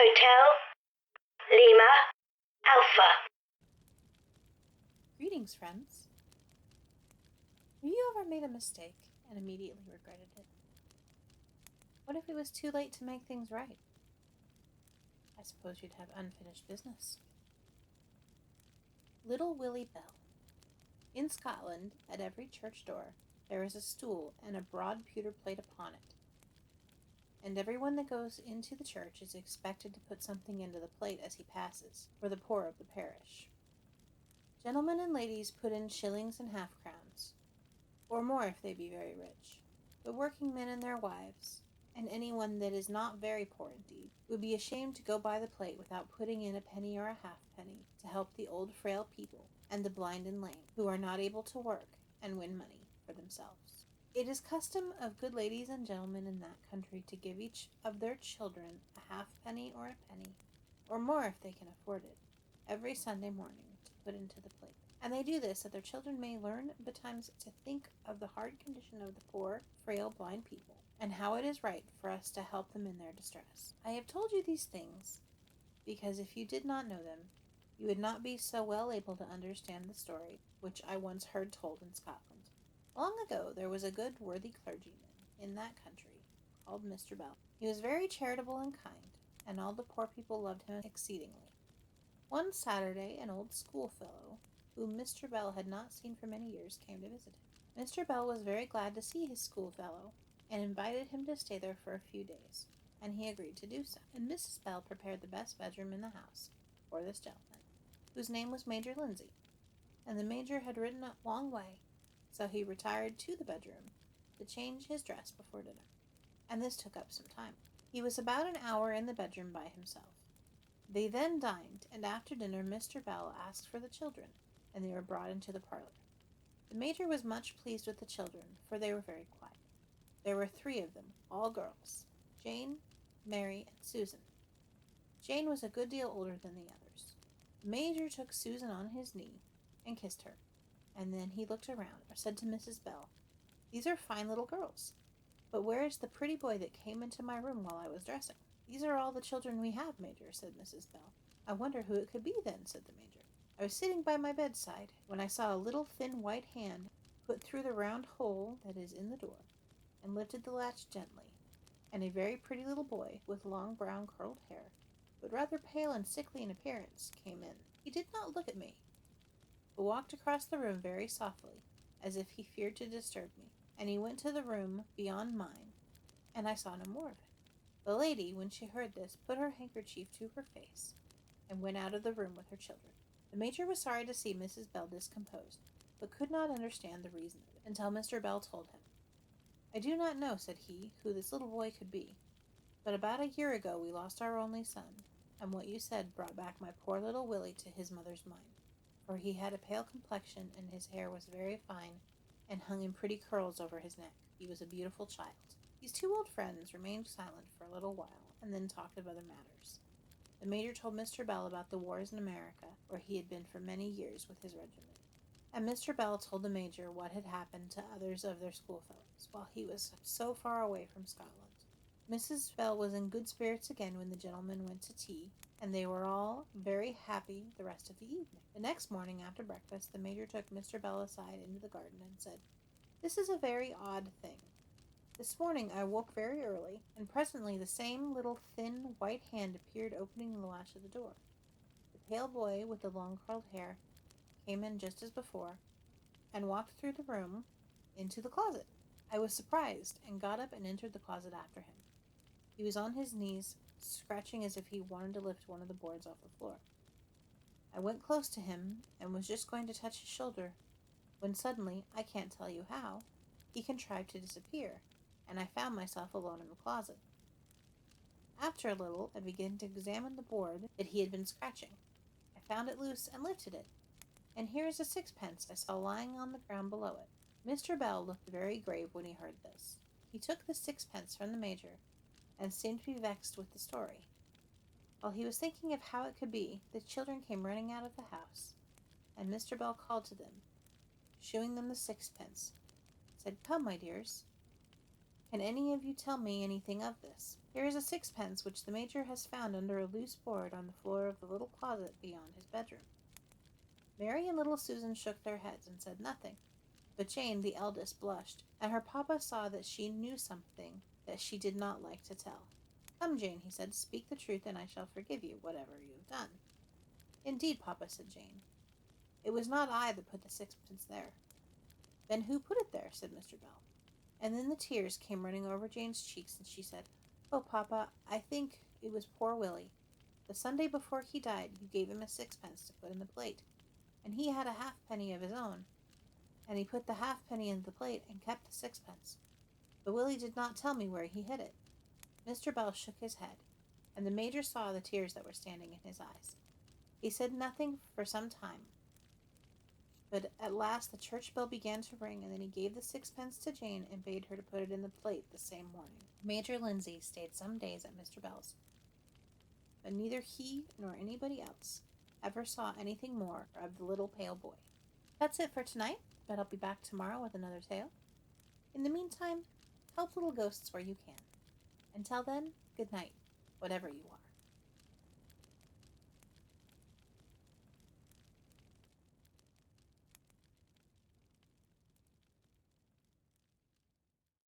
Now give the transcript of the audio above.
Hotel Lima Alpha. Greetings, friends. Have you ever made a mistake and immediately regretted it? What if it was too late to make things right? I suppose you'd have unfinished business. Little Willie Bell. In Scotland, at every church door, there is a stool and a broad pewter plate upon it. And everyone that goes into the church is expected to put something into the plate as he passes, for the poor of the parish. Gentlemen and ladies put in shillings and half-crowns, or more if they be very rich. But working men and their wives, and anyone that is not very poor indeed, would be ashamed to go by the plate without putting in a penny or a halfpenny to help the old frail people and the blind and lame, who are not able to work and win money for themselves. It is custom of good ladies and gentlemen in that country to give each of their children a halfpenny or a penny, or more if they can afford it, every Sunday morning to put into the plate. And they do this that their children may learn betimes to think of the hard condition of the poor, frail, blind people, and how it is right for us to help them in their distress. I have told you these things because if you did not know them, you would not be so well able to understand the story which I once heard told in Scotland. Long ago there was a good worthy clergyman in that country called Mr. Bell. He was very charitable and kind, and all the poor people loved him exceedingly. One Saturday an old schoolfellow, whom Mr. Bell had not seen for many years, came to visit him. Mr. Bell was very glad to see his schoolfellow, and invited him to stay there for a few days, and he agreed to do so. And Mrs. Bell prepared the best bedroom in the house for this gentleman, whose name was Major Lindsay, and the Major had ridden a long way, so he retired to the bedroom to change his dress before dinner, and this took up some time. He was about an hour in the bedroom by himself. They then dined, and after dinner Mr. Bell asked for the children, and they were brought into the parlor. The Major was much pleased with the children, for they were very quiet. There were 3 of them, all girls, Jane, Mary, and Susan. Jane was a good deal older than the others. The Major took Susan on his knee and kissed her, and then he looked around and said to Mrs. Bell, "These are fine little girls, but where is the pretty boy that came into my room while I was dressing?" "These are all the children we have, Major," said Mrs. Bell. "I wonder who it could be then," said the Major. "I was sitting by my bedside when I saw a little thin white hand put through the round hole that is in the door, and lifted the latch gently, and a very pretty little boy, with long brown curled hair, but rather pale and sickly in appearance, came in. He did not look at me, but walked across the room very softly, as if he feared to disturb me, and he went to the room beyond mine, and I saw no more of him." The lady, when she heard this, put her handkerchief to her face, and went out of the room with her children. The Major was sorry to see Mrs. Bell discomposed, but could not understand the reason of it, until Mr. Bell told him. "I do not know," said he, "who this little boy could be, but about a year ago we lost our only son, and what you said brought back my poor little Willie to his mother's mind, for he had a pale complexion, and his hair was very fine, and hung in pretty curls over his neck. He was a beautiful child." These 2 old friends remained silent for a little while, and then talked of other matters. The Major told Mr. Bell about the wars in America, where he had been for many years with his regiment, and Mr. Bell told the Major what had happened to others of their schoolfellows, while he was so far away from Scotland. Mrs. Bell was in good spirits again when the gentlemen went to tea, and they were all very happy the rest of the evening. The next morning after breakfast the Major took Mr. Bell aside into the garden and said, "This is a very odd thing. This morning I woke very early, and presently the same little thin white hand appeared opening the latch of the door. The pale boy with the long curled hair came in just as before, and walked through the room into the closet. I was surprised, and got up and entered the closet after him. He was on his knees, scratching as if he wanted to lift one of the boards off the floor. I went close to him, and was just going to touch his shoulder, when suddenly, I can't tell you how, he contrived to disappear, and I found myself alone in the closet. After a little, I began to examine the board that he had been scratching. I found it loose and lifted it, and here is a 6pence I saw lying on the ground below it." Mr. Bell looked very grave when he heard this. He took the 6pence from the Major, and seemed to be vexed with the story. While he was thinking of how it could be, the children came running out of the house, and Mr. Bell called to them, shewing them the 6pence, said, "Come, my dears, Can any of you tell me anything of this? Here is a sixpence which the Major has found under a loose board on the floor of the little closet beyond his bedroom." Mary and little Susan shook their heads and said nothing, but Jane, the eldest, blushed, and her papa saw that she knew something that she did not like to tell. "Come, Jane," he said, "speak the truth, and I shall forgive you, whatever you have done." "Indeed, papa," said Jane, "it was not I that put the sixpence there." "Then who put it there?" said Mr. Bell. And then the tears came running over Jane's cheeks, and she said, "Oh, papa, I think it was poor Willie. The Sunday before he died, you gave him a sixpence to put in the plate, and he had a halfpenny of his own, and he put the halfpenny in the plate and kept the sixpence. But Willie did not tell me where he hid it." Mr. Bell shook his head, and the Major saw the tears that were standing in his eyes. He said nothing for some time, but at last the church bell began to ring, and then he gave the sixpence to Jane and bade her to put it in the plate the same morning. Major Lindsay stayed some days at Mr. Bell's, but neither he nor anybody else ever saw anything more of the little pale boy. That's it for tonight, but I'll be back tomorrow with another tale. In the meantime, help little ghosts where you can. Until then, good night, whatever you are.